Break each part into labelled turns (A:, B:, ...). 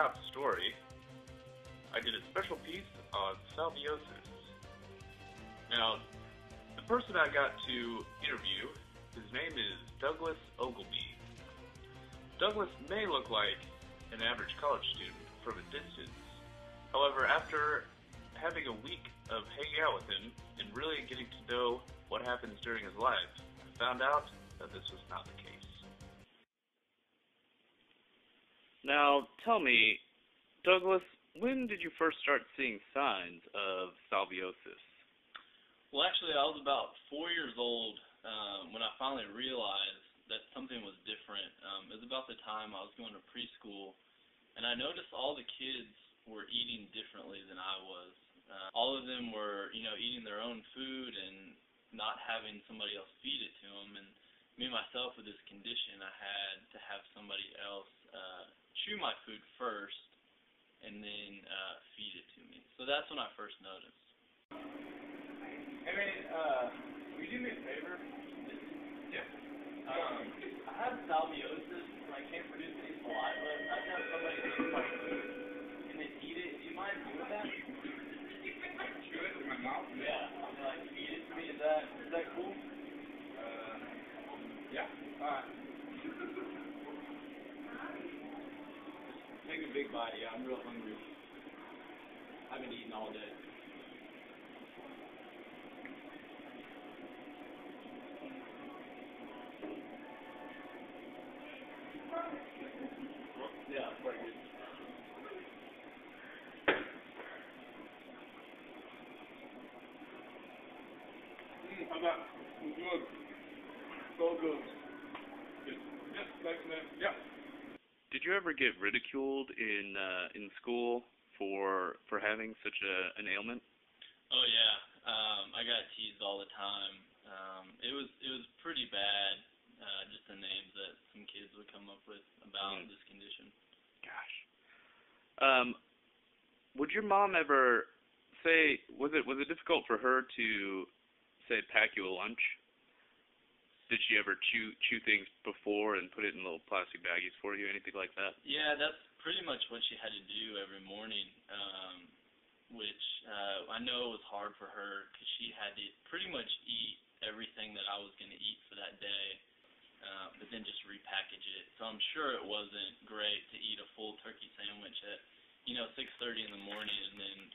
A: top story, I did a special piece on salviosis. Now, the person I got to interview, his name is Douglas Ogilvy. Douglas may look like an average college student from a distance. However, after having a week of hanging out with him and really getting to know what happens during his life, I found out that this was not the case. Now, tell me, Douglas, when did you first start seeing signs of salviosis?
B: Well, actually, I was about 4 years old when I finally realized that something was different. It was about the time I was going to preschool, and I noticed all the kids were eating differently than I was. All of them were, eating their own food and not having somebody else feed it to them. And me myself with this condition, I had to have somebody else chew my food first and then feed it to me. So that's when I first noticed.
C: Hey man, will you do me a favor?
B: Yeah.
C: I have salviosis and I can't produce any saliva. I have to have somebody chew my food and then eat it. Do you mind doing that?
D: Chew it with my mouth?
C: Yeah. I'm like feed it to me. Is that cool?
D: Yeah.
C: Alright. Take a big bite, yeah, I'm real hungry. I haven't eaten all day. Yeah, it's pretty good.
D: How about good? So good. Yes, thanks man. Yeah.
A: Did you ever get ridiculed in school for having such an ailment?
B: Oh yeah, I got teased all the time. It was pretty bad. Just the names that some kids would come up with about this condition.
A: Gosh. Would your mom ever say, was it difficult for her to say pack you a lunch? Did she ever chew things before and put it in little plastic baggies for you, anything like that?
B: Yeah, that's pretty much what she had to do every morning, which I know was hard for her because she had to pretty much eat everything that I was going to eat for that day, but then just repackage it. So I'm sure it wasn't great to eat a full turkey sandwich at 6:30 in the morning and then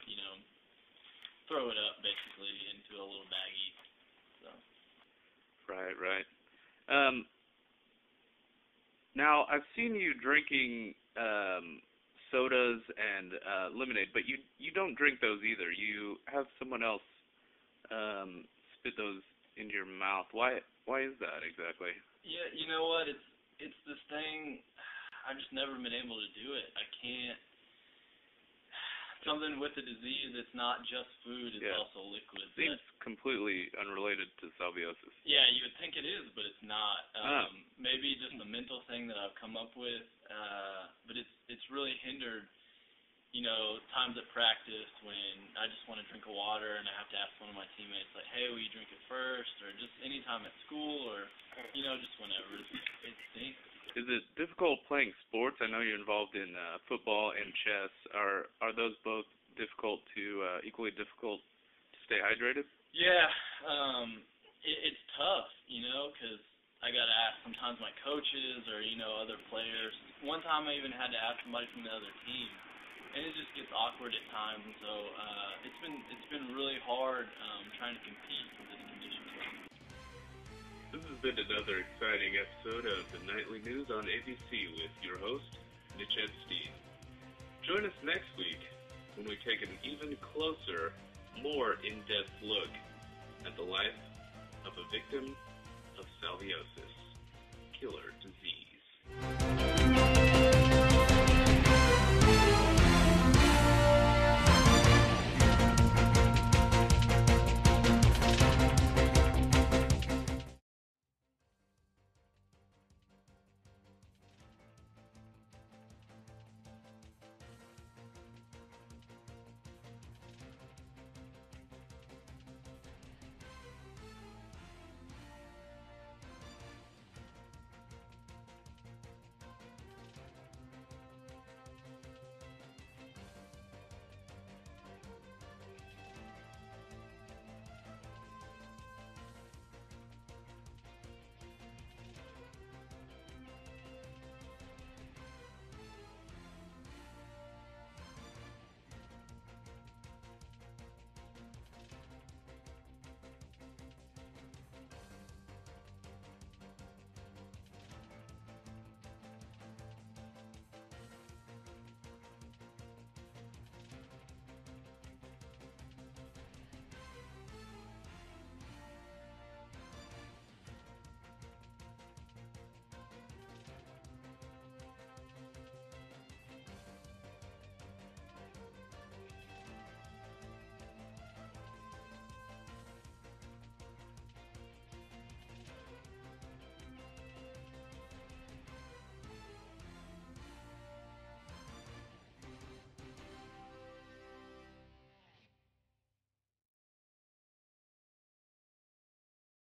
B: throw it up basically into a little baggie. So.
A: Right. Now, I've seen you drinking sodas and lemonade, but you don't drink those either. You have someone else spit those into your mouth. Why is that exactly?
B: Yeah, you know what? It's this thing. I've just never been able to do it. I can't. Something with the disease, it's not just food, it's also liquids.
A: Seems completely unrelated to salviosis.
B: Yeah, you would think it is, but it's not. Maybe just a mental thing that I've come up with, but it's really hindered, times at practice when I just want to drink a water and I have to ask one of my teammates, like, hey, will you drink it first? Or just any time at school or, just whenever. It stinks.
A: Is it difficult playing sports? I know you're involved in football and chess. Are those both equally difficult to stay hydrated?
B: Yeah, it's tough, because I got to ask sometimes my coaches or, other players. One time I even had to ask somebody from the other team, and it just gets awkward at times. And so it's been really hard trying to compete with this condition.
A: This has been another exciting episode of the Nightly News on ABC with your host, Mitch Epstein. Join us next week when we take an even closer, more in-depth look at the life of a victim of salviosis, killer disease.